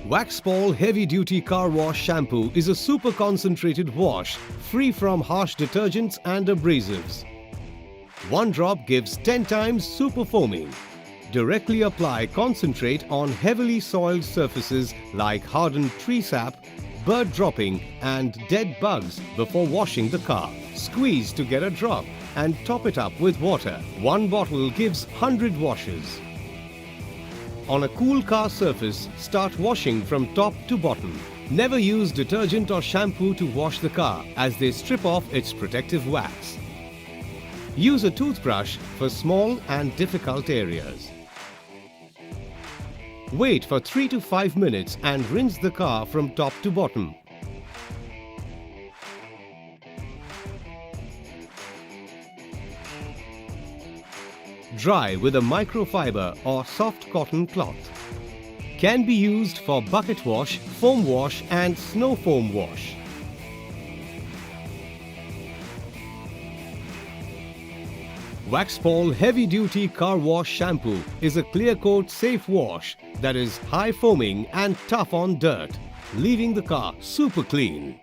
Waxpol Heavy Duty Car Wash Shampoo is a super concentrated wash, free from harsh detergents and abrasives. One drop gives 10 times super foaming. Directly apply concentrate on heavily soiled surfaces like hardened tree sap, bird dropping and dead bugs before washing the car. Squeeze to get a drop and top it up with water. One bottle gives 100 washes. On a cool car surface, start washing from top to bottom. Never use detergent or shampoo to wash the car as they strip off its protective wax. Use a toothbrush for small and difficult areas. Wait for 3 to 5 minutes and rinse the car from top to bottom. Dry with a microfiber or soft cotton cloth. Can be used for bucket wash, foam wash and snow foam wash. Waxpol Heavy Duty Car Wash Shampoo is a clear coat safe wash that is high foaming and tough on dirt, leaving the car super clean.